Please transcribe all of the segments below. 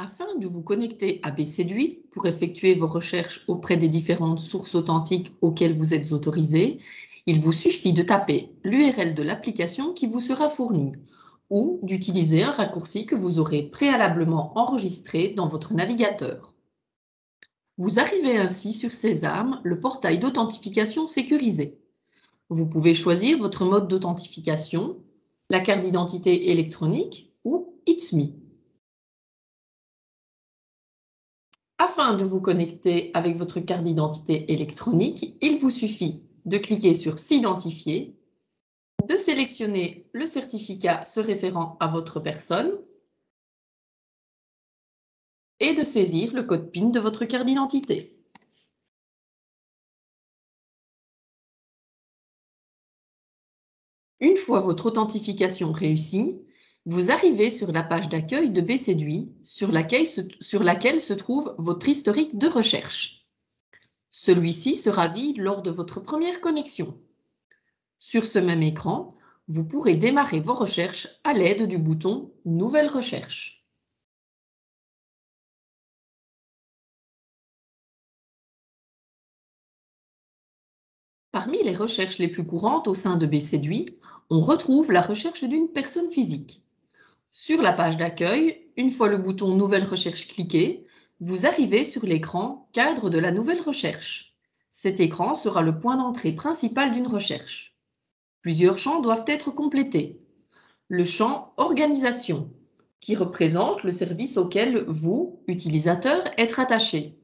Afin de vous connecter à BCDUI pour effectuer vos recherches auprès des différentes sources authentiques auxquelles vous êtes autorisé, il vous suffit de taper l'URL de l'application qui vous sera fournie ou d'utiliser un raccourci que vous aurez préalablement enregistré dans votre navigateur. Vous arrivez ainsi sur Sésame, le portail d'authentification sécurisé. Vous pouvez choisir votre mode d'authentification, la carte d'identité électronique ou It's Me. Afin de vous connecter avec votre carte d'identité électronique, il vous suffit de cliquer sur S'identifier, de sélectionner le certificat se référant à votre personne et de saisir le code PIN de votre carte d'identité. Une fois votre authentification réussie, vous arrivez sur la page d'accueil de BCDUI sur laquelle se trouve votre historique de recherche. Celui-ci sera vide lors de votre première connexion. Sur ce même écran, vous pourrez démarrer vos recherches à l'aide du bouton « Nouvelle recherche ». Parmi les recherches les plus courantes au sein de BCDUI, on retrouve la recherche d'une personne physique. Sur la page d'accueil, une fois le bouton « Nouvelle recherche » cliqué, vous arrivez sur l'écran « Cadre de la nouvelle recherche ». Cet écran sera le point d'entrée principal d'une recherche. Plusieurs champs doivent être complétés. Le champ « Organisation » qui représente le service auquel vous, utilisateur, êtes rattaché.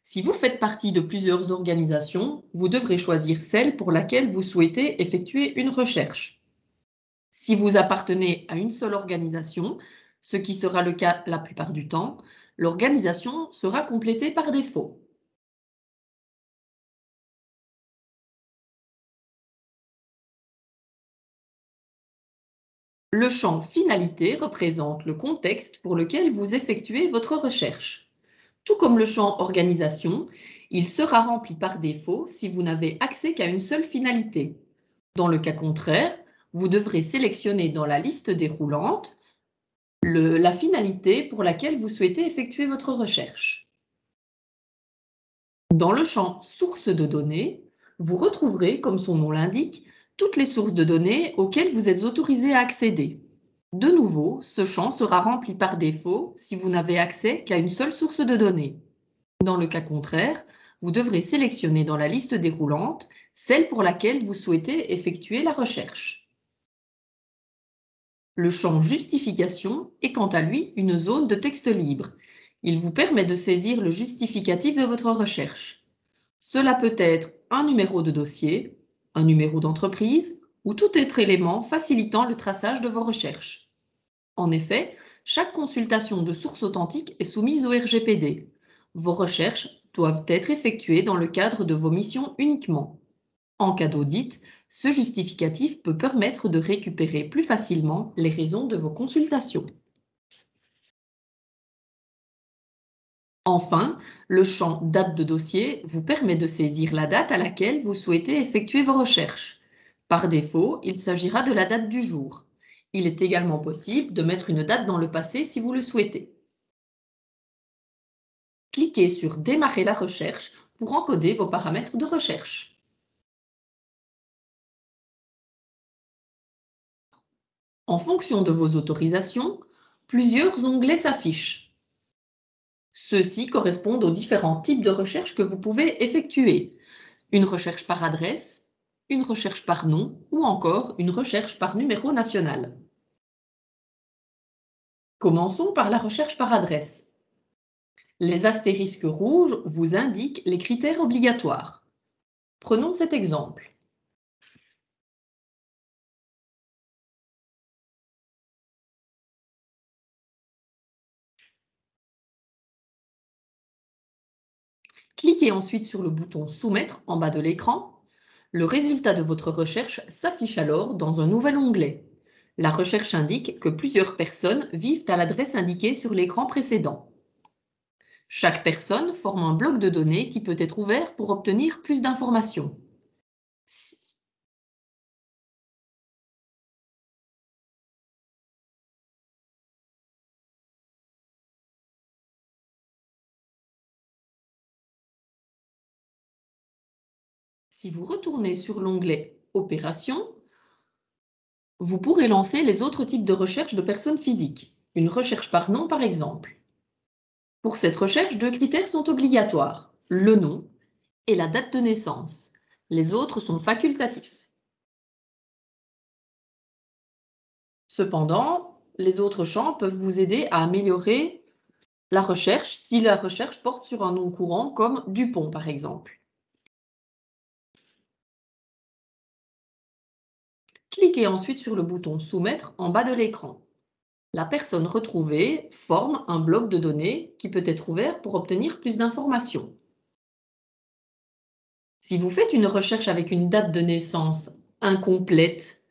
Si vous faites partie de plusieurs organisations, vous devrez choisir celle pour laquelle vous souhaitez effectuer une recherche. Si vous appartenez à une seule organisation, ce qui sera le cas la plupart du temps, l'organisation sera complétée par défaut. Le champ Finalité représente le contexte pour lequel vous effectuez votre recherche. Tout comme le champ Organisation, il sera rempli par défaut si vous n'avez accès qu'à une seule finalité. Dans le cas contraire, vous devrez sélectionner dans la liste déroulante la finalité pour laquelle vous souhaitez effectuer votre recherche. Dans le champ Sources de données, vous retrouverez, comme son nom l'indique, toutes les sources de données auxquelles vous êtes autorisé à accéder. De nouveau, ce champ sera rempli par défaut si vous n'avez accès qu'à une seule source de données. Dans le cas contraire, vous devrez sélectionner dans la liste déroulante celle pour laquelle vous souhaitez effectuer la recherche. Le champ Justification est quant à lui une zone de texte libre. Il vous permet de saisir le justificatif de votre recherche. Cela peut être un numéro de dossier, un numéro d'entreprise ou tout autre élément facilitant le traçage de vos recherches. En effet, chaque consultation de source authentique est soumise au RGPD. Vos recherches doivent être effectuées dans le cadre de vos missions uniquement. En cas d'audit, ce justificatif peut permettre de récupérer plus facilement les raisons de vos consultations. Enfin, le champ Date de dossier vous permet de saisir la date à laquelle vous souhaitez effectuer vos recherches. Par défaut, il s'agira de la date du jour. Il est également possible de mettre une date dans le passé si vous le souhaitez. Cliquez sur Démarrer la recherche pour encoder vos paramètres de recherche. En fonction de vos autorisations, plusieurs onglets s'affichent. Ceux-ci correspondent aux différents types de recherches que vous pouvez effectuer. Une recherche par adresse, une recherche par nom ou encore une recherche par numéro national. Commençons par la recherche par adresse. Les astérisques rouges vous indiquent les critères obligatoires. Prenons cet exemple. Cliquez ensuite sur le bouton Soumettre en bas de l'écran. Le résultat de votre recherche s'affiche alors dans un nouvel onglet. La recherche indique que plusieurs personnes vivent à l'adresse indiquée sur l'écran précédent. Chaque personne forme un bloc de données qui peut être ouvert pour obtenir plus d'informations. Si vous retournez sur l'onglet Opérations, vous pourrez lancer les autres types de recherche de personnes physiques. Une recherche par nom, par exemple. Pour cette recherche, 2 critères sont obligatoires, le nom et la date de naissance. Les autres sont facultatifs. Cependant, les autres champs peuvent vous aider à améliorer la recherche si la recherche porte sur un nom courant comme Dupont, par exemple. Cliquez ensuite sur le bouton Soumettre en bas de l'écran. La personne retrouvée forme un bloc de données qui peut être ouvert pour obtenir plus d'informations. Si vous faites une recherche avec une date de naissance incomplète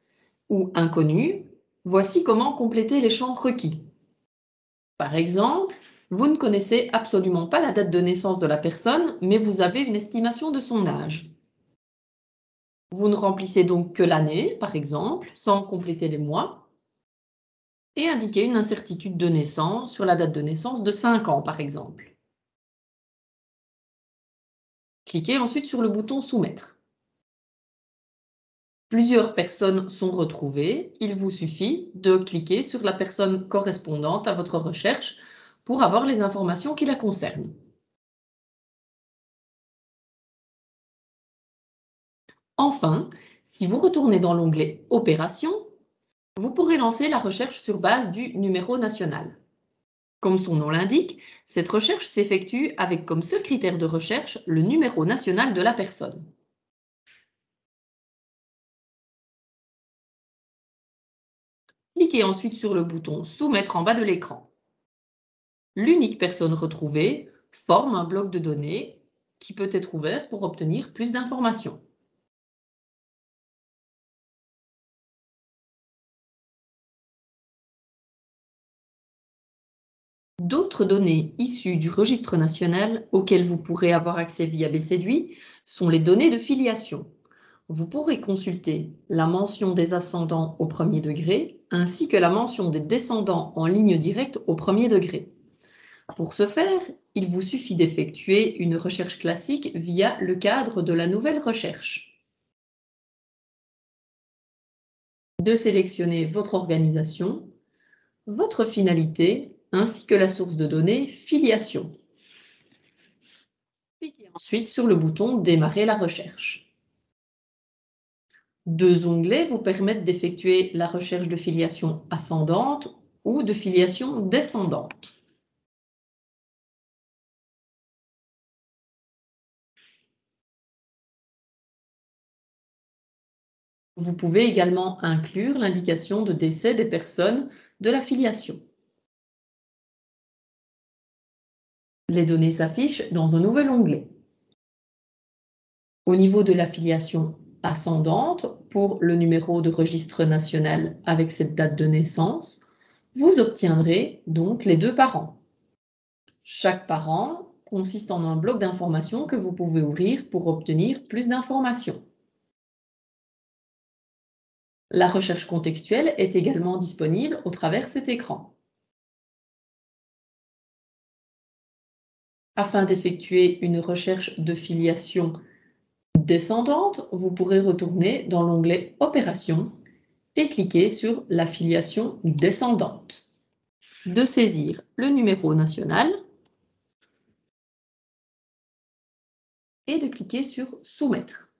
ou inconnue, voici comment compléter les champs requis. Par exemple, vous ne connaissez absolument pas la date de naissance de la personne, mais vous avez une estimation de son âge. Vous ne remplissez donc que l'année, par exemple, sans compléter les mois, et indiquez une incertitude de naissance sur la date de naissance de 5 ans, par exemple. Cliquez ensuite sur le bouton Soumettre. Plusieurs personnes sont retrouvées. Il vous suffit de cliquer sur la personne correspondante à votre recherche pour avoir les informations qui la concernent. Enfin, si vous retournez dans l'onglet Opérations, vous pourrez lancer la recherche sur base du numéro national. Comme son nom l'indique, cette recherche s'effectue avec comme seul critère de recherche le numéro national de la personne. Cliquez ensuite sur le bouton Soumettre en bas de l'écran. L'unique personne retrouvée forme un bloc de données qui peut être ouvert pour obtenir plus d'informations. D'autres données issues du registre national auxquelles vous pourrez avoir accès via BCDUI sont les données de filiation. Vous pourrez consulter la mention des ascendants au premier degré ainsi que la mention des descendants en ligne directe au premier degré. Pour ce faire, il vous suffit d'effectuer une recherche classique via le cadre de la nouvelle recherche. De sélectionner votre organisation, votre finalité ainsi que la source de données filiation. Cliquez ensuite sur le bouton Démarrer la recherche. 2 onglets vous permettent d'effectuer la recherche de filiation ascendante ou de filiation descendante. Vous pouvez également inclure l'indication de décès des personnes de la filiation. Les données s'affichent dans un nouvel onglet. Au niveau de la filiation ascendante, pour le numéro de registre national avec cette date de naissance, vous obtiendrez donc les 2 parents. Chaque parent consiste en un bloc d'informations que vous pouvez ouvrir pour obtenir plus d'informations. La recherche contextuelle est également disponible au travers cet écran. Afin d'effectuer une recherche de filiation descendante, vous pourrez retourner dans l'onglet Opérations et cliquer sur la filiation descendante. De saisir le numéro national et de cliquer sur Soumettre.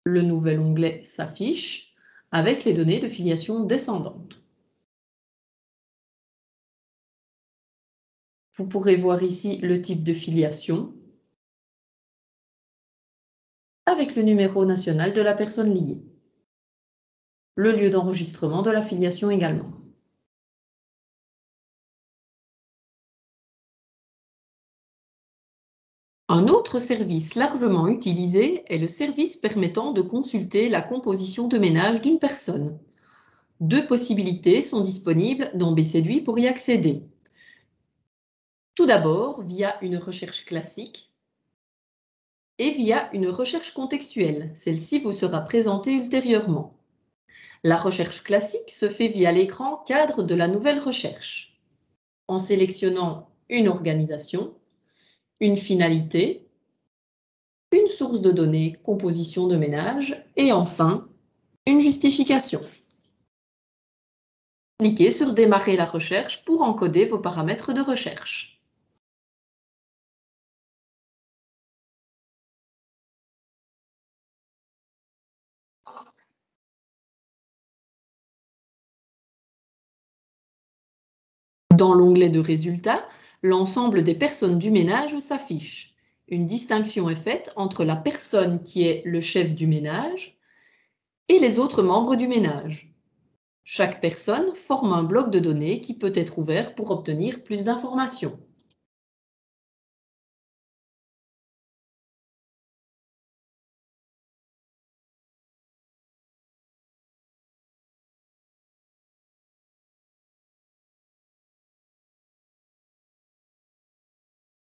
Le nouvel onglet s'affiche avec les données de filiation descendante. Vous pourrez voir ici le type de filiation avec le numéro national de la personne liée. Le lieu d'enregistrement de la filiation également. Un autre service largement utilisé est le service permettant de consulter la composition de ménage d'une personne. 2 possibilités sont disponibles dans BCDUI pour y accéder. Tout d'abord, via une recherche classique et via une recherche contextuelle. Celle-ci vous sera présentée ultérieurement. La recherche classique se fait via l'écran cadre de la nouvelle recherche, en sélectionnant une organisation, une finalité une source de données, composition de ménage et enfin une justification. Cliquez sur Démarrer la recherche pour encoder vos paramètres de recherche. Dans l'onglet de résultats, l'ensemble des personnes du ménage s'affiche. Une distinction est faite entre la personne qui est le chef du ménage et les autres membres du ménage. Chaque personne forme un bloc de données qui peut être ouvert pour obtenir plus d'informations.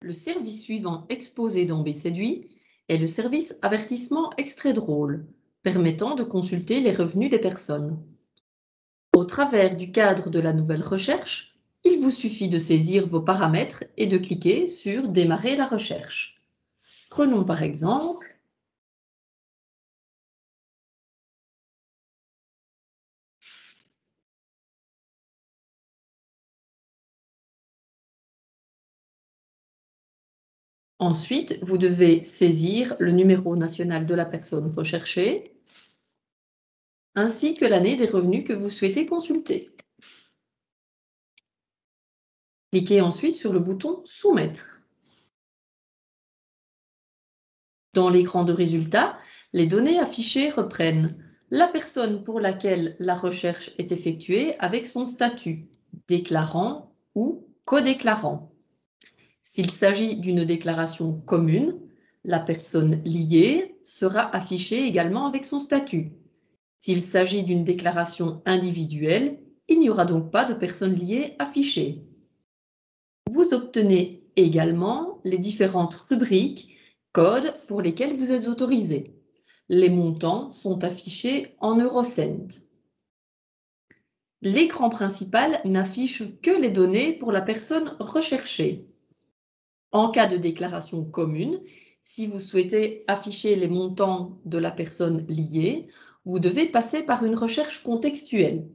Le service suivant exposé dans BSéduit est le service avertissement extrait drôle, permettant de consulter les revenus des personnes. Au travers du cadre de la nouvelle recherche, il vous suffit de saisir vos paramètres et de cliquer sur Démarrer la recherche. Prenons par exemple Ensuite, vous devez saisir le numéro national de la personne recherchée, ainsi que l'année des revenus que vous souhaitez consulter. Cliquez ensuite sur le bouton Soumettre. Dans l'écran de résultats, les données affichées reprennent la personne pour laquelle la recherche est effectuée avec son statut, déclarant ou codéclarant. S'il s'agit d'une déclaration commune, la personne liée sera affichée également avec son statut. S'il s'agit d'une déclaration individuelle, il n'y aura donc pas de personne liée affichée. Vous obtenez également les différentes rubriques, codes pour lesquels vous êtes autorisé. Les montants sont affichés en eurocents. L'écran principal n'affiche que les données pour la personne recherchée. En cas de déclaration commune, si vous souhaitez afficher les montants de la personne liée, vous devez passer par une recherche contextuelle.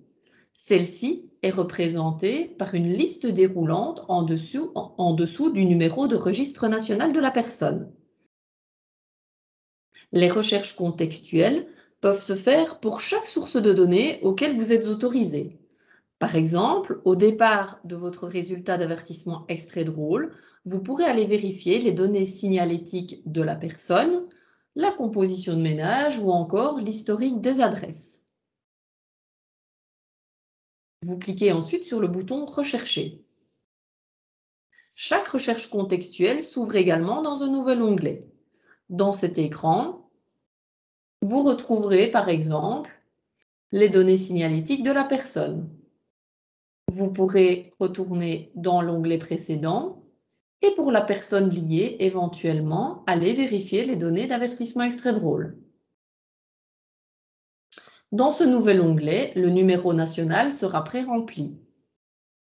Celle-ci est représentée par une liste déroulante en dessous du numéro de registre national de la personne. Les recherches contextuelles peuvent se faire pour chaque source de données auquel vous êtes autorisé. Par exemple, au départ de votre résultat d'avertissement extrait drôle, vous pourrez aller vérifier les données signalétiques de la personne, la composition de ménage ou encore l'historique des adresses. Vous cliquez ensuite sur le bouton Rechercher. Chaque recherche contextuelle s'ouvre également dans un nouvel onglet. Dans cet écran, vous retrouverez par exemple les données signalétiques de la personne. Vous pourrez retourner dans l'onglet précédent et pour la personne liée, éventuellement, aller vérifier les données d'avertissement extrait drôle. Dans ce nouvel onglet, le numéro national sera pré-rempli.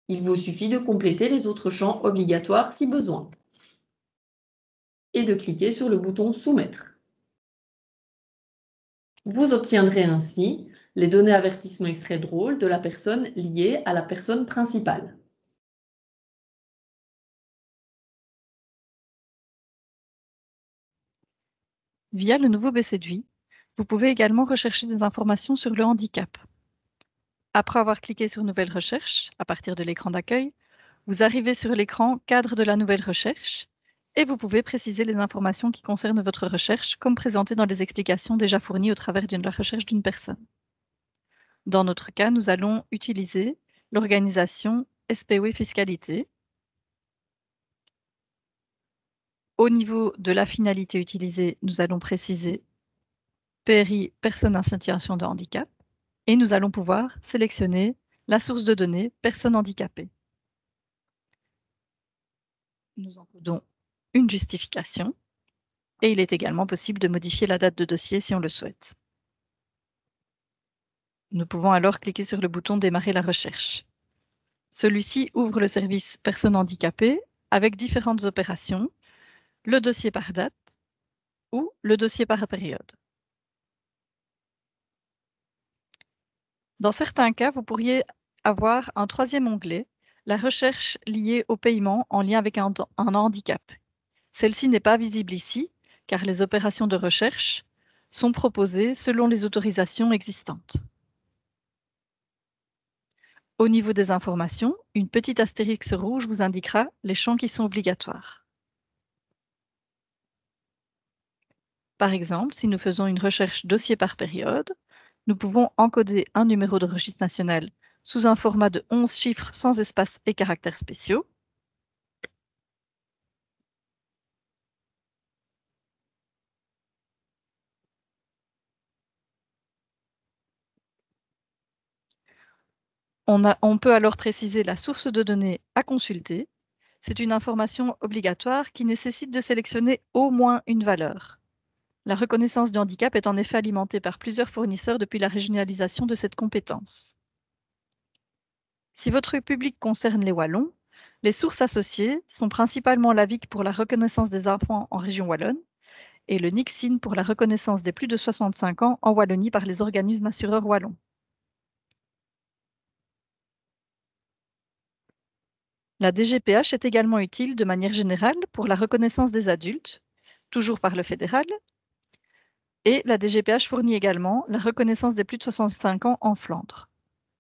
Il vous suffit de compléter les autres champs obligatoires si besoin et de cliquer sur le bouton Soumettre. Vous obtiendrez ainsi les données avertissement extrait drôle de la personne liée à la personne principale. Via le nouveau BSéduit, vous pouvez également rechercher des informations sur le handicap. Après avoir cliqué sur Nouvelle recherche, à partir de l'écran d'accueil, vous arrivez sur l'écran Cadre de la nouvelle recherche et vous pouvez préciser les informations qui concernent votre recherche comme présentées dans les explications déjà fournies au travers de la recherche d'une personne. Dans notre cas, nous allons utiliser l'organisation SPOE Fiscalité. Au niveau de la finalité utilisée, nous allons préciser PRI, personne en situation de handicap, et nous allons pouvoir sélectionner la source de données personne handicapée. Nous encodons une justification et il est également possible de modifier la date de dossier si on le souhaite. Nous pouvons alors cliquer sur le bouton Démarrer la recherche. Celui-ci ouvre le service personne handicapée avec différentes opérations, le dossier par date ou le dossier par période. Dans certains cas, vous pourriez avoir un troisième onglet, la recherche liée au paiement en lien avec un handicap. Celle-ci n'est pas visible ici, car les opérations de recherche sont proposées selon les autorisations existantes. Au niveau des informations, une petite astérix rouge vous indiquera les champs qui sont obligatoires. Par exemple, si nous faisons une recherche dossier par période, nous pouvons encoder un numéro de registre national sous un format de 11 chiffres sans espaces et caractères spéciaux. On peut alors préciser la source de données à consulter. C'est une information obligatoire qui nécessite de sélectionner au moins une valeur. La reconnaissance du handicap est en effet alimentée par plusieurs fournisseurs depuis la régionalisation de cette compétence. Si votre public concerne les Wallons, les sources associées sont principalement l'AVIC pour la reconnaissance des enfants en région wallonne et le NICSIN pour la reconnaissance des plus de 65 ans en Wallonie par les organismes assureurs wallons. La DGPH est également utile de manière générale pour la reconnaissance des adultes, toujours par le fédéral, et la DGPH fournit également la reconnaissance des plus de 65 ans en Flandre.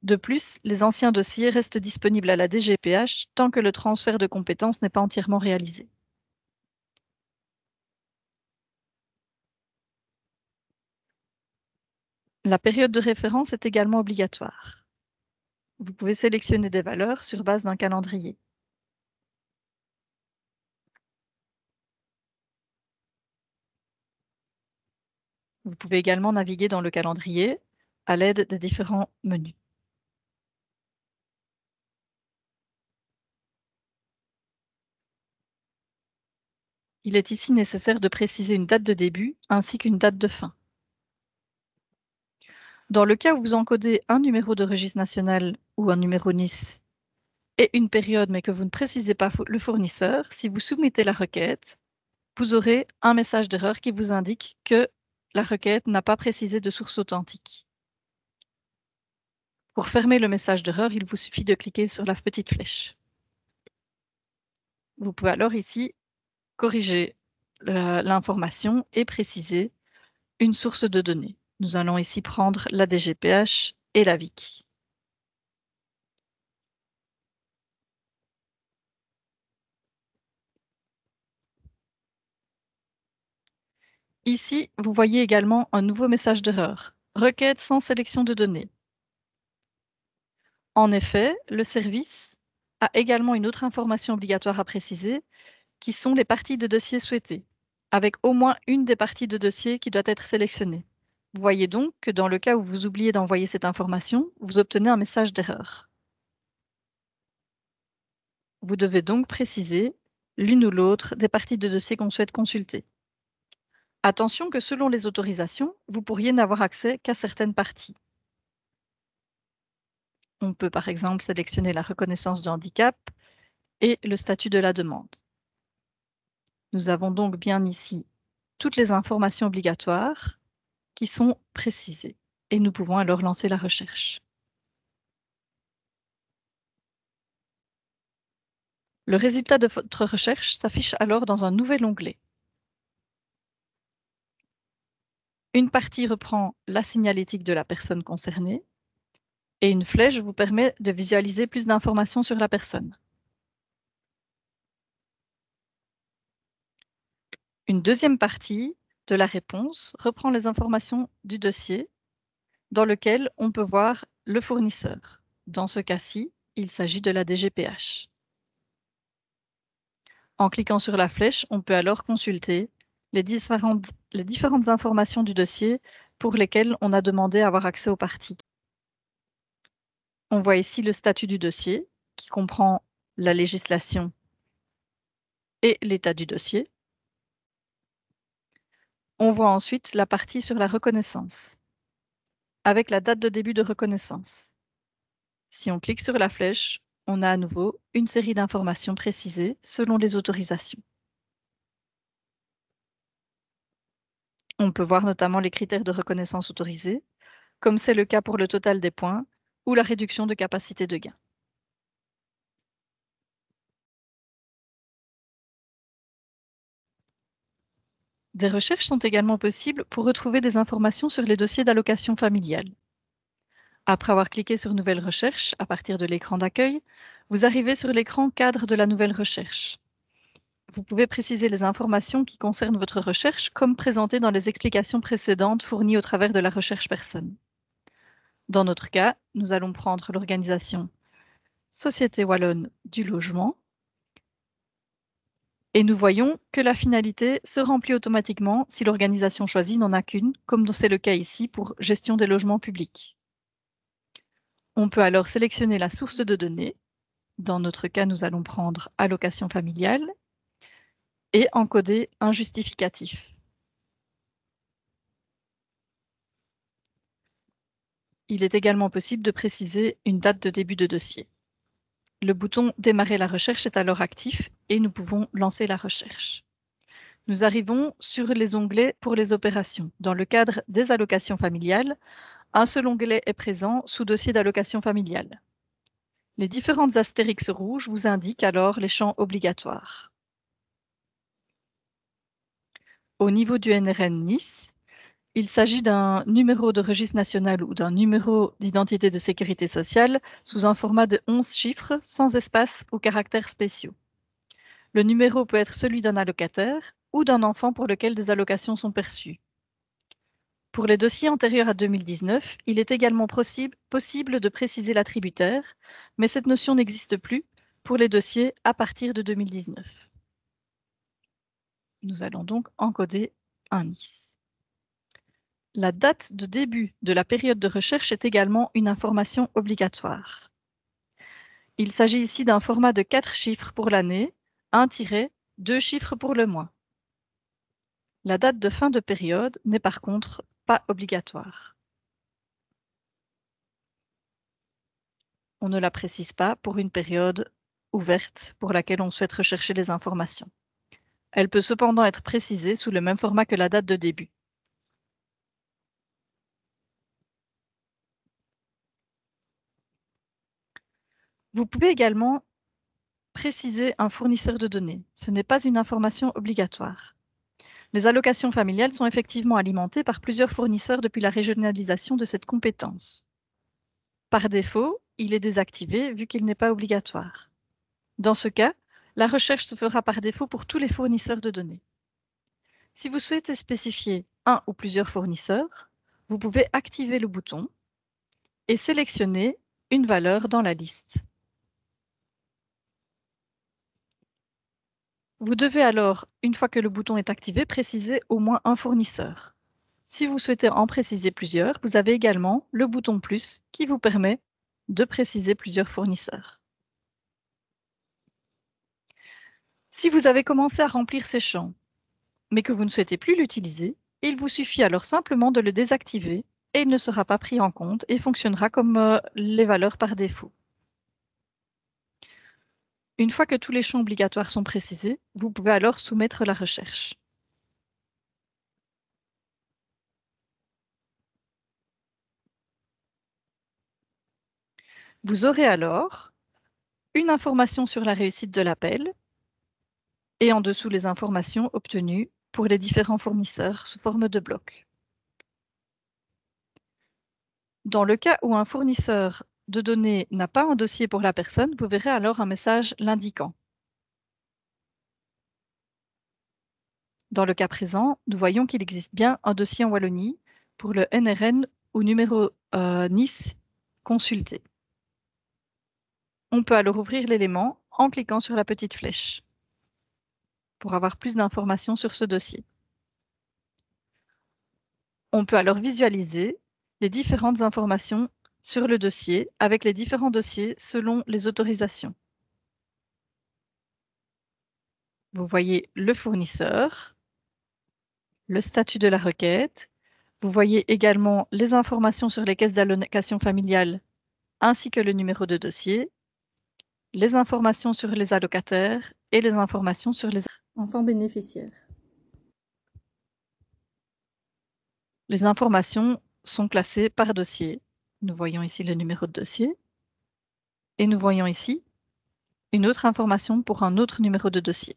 De plus, les anciens dossiers restent disponibles à la DGPH tant que le transfert de compétences n'est pas entièrement réalisé. La période de référence est également obligatoire. Vous pouvez sélectionner des valeurs sur base d'un calendrier. Vous pouvez également naviguer dans le calendrier à l'aide des différents menus. Il est ici nécessaire de préciser une date de début ainsi qu'une date de fin. Dans le cas où vous encodez un numéro de registre national ou un numéro NIS et une période mais que vous ne précisez pas le fournisseur, si vous soumettez la requête, vous aurez un message d'erreur qui vous indique que la requête n'a pas précisé de source authentique. Pour fermer le message d'erreur, il vous suffit de cliquer sur la petite flèche. Vous pouvez alors ici corriger l'information et préciser une source de données. Nous allons ici prendre la DGPH et la VIC. Ici, vous voyez également un nouveau message d'erreur. Requête sans sélection de données. En effet, le service a également une autre information obligatoire à préciser, qui sont les parties de dossier souhaitées, avec au moins une des parties de dossier qui doit être sélectionnée. Vous voyez donc que dans le cas où vous oubliez d'envoyer cette information, vous obtenez un message d'erreur. Vous devez donc préciser l'une ou l'autre des parties de dossier qu'on souhaite consulter. Attention que selon les autorisations, vous pourriez n'avoir accès qu'à certaines parties. On peut par exemple sélectionner la reconnaissance de handicap et le statut de la demande. Nous avons donc bien ici toutes les informations obligatoires qui sont précisées et nous pouvons alors lancer la recherche. Le résultat de votre recherche s'affiche alors dans un nouvel onglet. Une partie reprend la signalétique de la personne concernée et une flèche vous permet de visualiser plus d'informations sur la personne. Une deuxième partie de la réponse reprend les informations du dossier dans lequel on peut voir le fournisseur. Dans ce cas-ci, il s'agit de la DGPH. En cliquant sur la flèche, on peut alors consulter les différentes informations du dossier pour lesquelles on a demandé à avoir accès aux parties. On voit ici le statut du dossier qui comprend la législation et l'état du dossier. On voit ensuite la partie sur la reconnaissance avec la date de début de reconnaissance. Si on clique sur la flèche, on a à nouveau une série d'informations précisées selon les autorisations. On peut voir notamment les critères de reconnaissance autorisés, comme c'est le cas pour le total des points ou la réduction de capacité de gain. Des recherches sont également possibles pour retrouver des informations sur les dossiers d'allocation familiale. Après avoir cliqué sur Nouvelle recherche à partir de l'écran d'accueil, vous arrivez sur l'écran Cadre de la nouvelle recherche. Vous pouvez préciser les informations qui concernent votre recherche comme présentées dans les explications précédentes fournies au travers de la recherche personne. Dans notre cas, nous allons prendre l'organisation Société Wallonne du logement et nous voyons que la finalité se remplit automatiquement si l'organisation choisie n'en a qu'une, comme c'est le cas ici pour Gestion des logements publics. On peut alors sélectionner la source de données. Dans notre cas, nous allons prendre allocation familiale et encoder un justificatif. Il est également possible de préciser une date de début de dossier. Le bouton Démarrer la recherche est alors actif et nous pouvons lancer la recherche. Nous arrivons sur les onglets pour les opérations. Dans le cadre des allocations familiales, un seul onglet est présent sous dossier d'allocation familiale. Les différentes astérix rouges vous indiquent alors les champs obligatoires. Au niveau du NRN Nice, il s'agit d'un numéro de registre national ou d'un numéro d'identité de sécurité sociale sous un format de 11 chiffres sans espace ou caractères spéciaux. Le numéro peut être celui d'un allocataire ou d'un enfant pour lequel des allocations sont perçues. Pour les dossiers antérieurs à 2019, il est également possible de préciser l'attributaire, mais cette notion n'existe plus pour les dossiers à partir de 2019. Nous allons donc encoder un Nice. La date de début de la période de recherche est également une information obligatoire. Il s'agit ici d'un format de 4 chiffres pour l'année, un tiret, 2 chiffres pour le mois. La date de fin de période n'est par contre pas obligatoire. On ne la précise pas pour une période ouverte pour laquelle on souhaite rechercher les informations. Elle peut cependant être précisée sous le même format que la date de début. Vous pouvez également préciser un fournisseur de données. Ce n'est pas une information obligatoire. Les allocations familiales sont effectivement alimentées par plusieurs fournisseurs depuis la régionalisation de cette compétence. Par défaut, il est désactivé vu qu'il n'est pas obligatoire. Dans ce cas, la recherche se fera par défaut pour tous les fournisseurs de données. Si vous souhaitez spécifier un ou plusieurs fournisseurs, vous pouvez activer le bouton et sélectionner une valeur dans la liste. Vous devez alors, une fois que le bouton est activé, préciser au moins un fournisseur. Si vous souhaitez en préciser plusieurs, vous avez également le bouton plus qui vous permet de préciser plusieurs fournisseurs. Si vous avez commencé à remplir ces champs, mais que vous ne souhaitez plus l'utiliser, il vous suffit alors simplement de le désactiver et il ne sera pas pris en compte et fonctionnera comme les valeurs par défaut. Une fois que tous les champs obligatoires sont précisés, vous pouvez alors soumettre la recherche. Vous aurez alors une information sur la réussite de l'appel et en dessous les informations obtenues pour les différents fournisseurs sous forme de blocs. Dans le cas où un fournisseur de données n'a pas un dossier pour la personne, vous verrez alors un message l'indiquant. Dans le cas présent, nous voyons qu'il existe bien un dossier en Wallonie pour le NRN ou numéro Nice consulté. On peut alors ouvrir l'élément en cliquant sur la petite flèche pour avoir plus d'informations sur ce dossier. On peut alors visualiser les différentes informations sur le dossier avec les différents dossiers selon les autorisations. Vous voyez le fournisseur, le statut de la requête. Vous voyez également les informations sur les caisses d'allocation familiale ainsi que le numéro de dossier, les informations sur les allocataires et les informations sur les enfants bénéficiaires. Les informations sont classées par dossier. Nous voyons ici le numéro de dossier. Et nous voyons ici une autre information pour un autre numéro de dossier.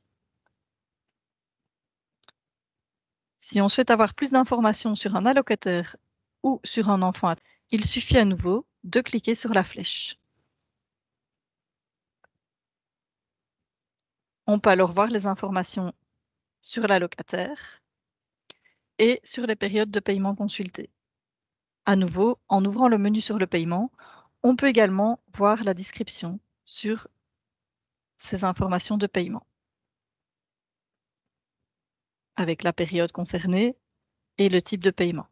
Si on souhaite avoir plus d'informations sur un allocataire ou sur un enfant, il suffit à nouveau de cliquer sur la flèche. On peut alors voir les informations sur l'allocataire et sur les périodes de paiement consultées. À nouveau, en ouvrant le menu sur le paiement, on peut également voir la description sur ces informations de paiement, avec la période concernée et le type de paiement.